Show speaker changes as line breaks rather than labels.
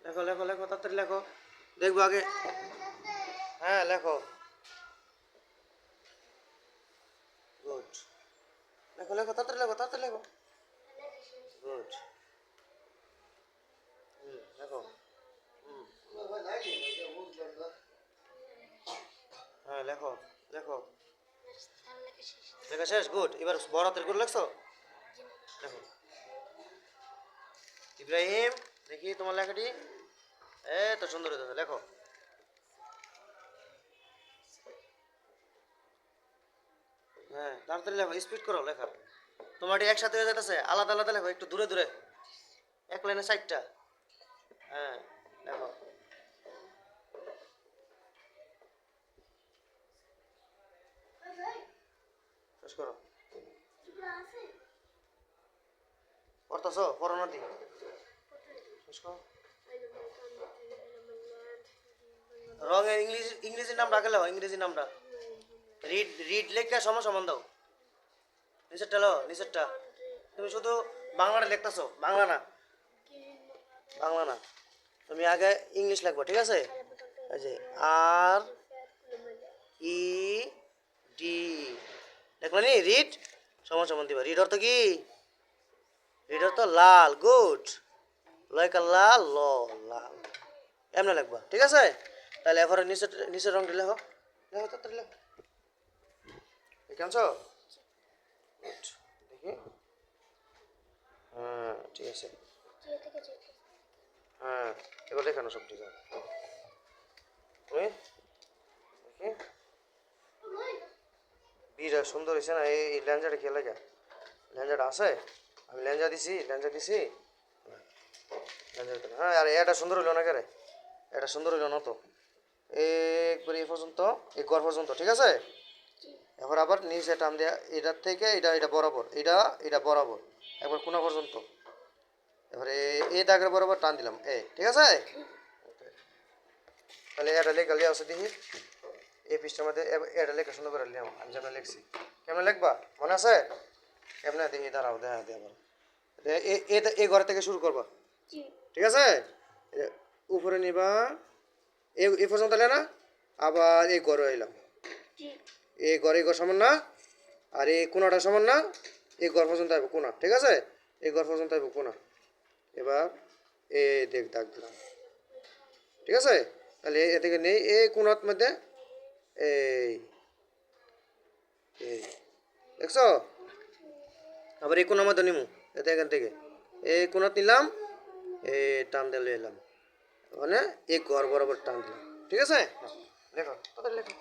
লেখো লেখো লেখো তাড়াতাড়ি লেখো, দেখবো আগে। হ্যাঁ লেখো, গুড। লেখো লেখো তাড়াতাড়ি লেখো, তাড়াতাড়ি লেখো, গুড। লেখো। হুম, হ্যাঁ লেখো লেখো, লেখা শেষ, গুড। এবার বড় হাতের করে লেখছো, লেখো। ইব্রাহিম, দেখি তোমার লেখাটি, তো সুন্দর হয়েছে, লেখো। হ্যাঁ তাড়াতাড়ি লেখো, স্পিড করো লেখা। তোমার এটি একসাথে হয়ে যেতেছে, আলাদা আলাদা লেখো, একটু দূরে দূরে, এক লাইনে সাইডটা। হ্যাঁ লেখো, শেষ করো। পড়তেছো, পড়ো না দি, শেষ করো। রঙের ইংলিশ, ইংরেজি নাম রাখে লেখো, ইংরেজি নামটা। রিড, রিড লেখা সমান সমান দাও, নিচেরটা লো, নিচেরটা। তুমি শুধু বাংলাটা লিখতেছো, বাংলা না, বাংলা না, তুমি আগে ইংলিশ লিখবো, ঠিক আছে? এই যে আর ই ডি দেখলো নি, রিড সমান সমান দিবা। রিড অর্থ কি? রিড অর্থ লাল, গুড। লয়কা লাল, ল, লাল, এমনি লিখবা, ঠিক আছে? তাহলে এরপরে নিচের নিচের রংটা লেখো, লেখো তাড়াতাড়ি লেখো। কেমছো? গুড, দেখি। হ্যাঁ ঠিক আছে, হ্যাঁ এবার দেখানো সব ঠিক আছে। তুমি দেখি, বিরাট সুন্দর হয়েছে না? এই ল্যাঞ্জাটা খেয়ে লাগে, ল্যাঞ্জাটা আছে, আমি ল্যাঞ্জা দিছি, ল্যাঞ্জা দিছি। হ্যাঁ আর এটা সুন্দর হইলো না, কেরে এটা সুন্দর হইলো না তো, একবার এই পর্যন্ত, এই ঘর পর্যন্ত, ঠিক আছে? এবার আবার নিচে টান দেয়া, এটার থেকে এটা, এটা বরাবর, এটা এটা বরাবর, একবার কোনা পর্যন্ত। এবারে এই দাগের বরাবর টান দিলাম, ঠিক আছে? তাহলে এটা লেখা লিয়ে আছে দেখি, এই পৃষ্ঠার মধ্যে এটা লেখা সুন্দর করে লিয়াম, আমি যেমন লিখছি। কেমন লিখবা মনে আছে? এমনি দেখি, দাঁড়াও, দেখা দিয়ে আবার এই ঘর থেকে শুরু করবা, ঠিক আছে? উপরে নিবা, এই পর্যন্ত এলে না, আবার এই ঘরে এলাম, এই ঘর, এই ঘর সমান না, আর এই কোনাটা সমান না, এই ঘর পর্যন্ত আসবো কোনা, ঠিক আছে? এই ঘর পর্যন্ত আসবো কোনা। এবার এ দেখ দাগ দিলাম, ঠিক আছে? তাহলে এদিকে নেই, এই কোনার মধ্যে, এই এই দেখছো? আবার এই কোনার মধ্যে নিমু, এতে এখান থেকে এই কোনাত নিলাম, এই টান দিয়ে এলাম, মানে এই ঘর বরাবর টান দিলাম, ঠিক আছে? লেখো তাদের লেখো।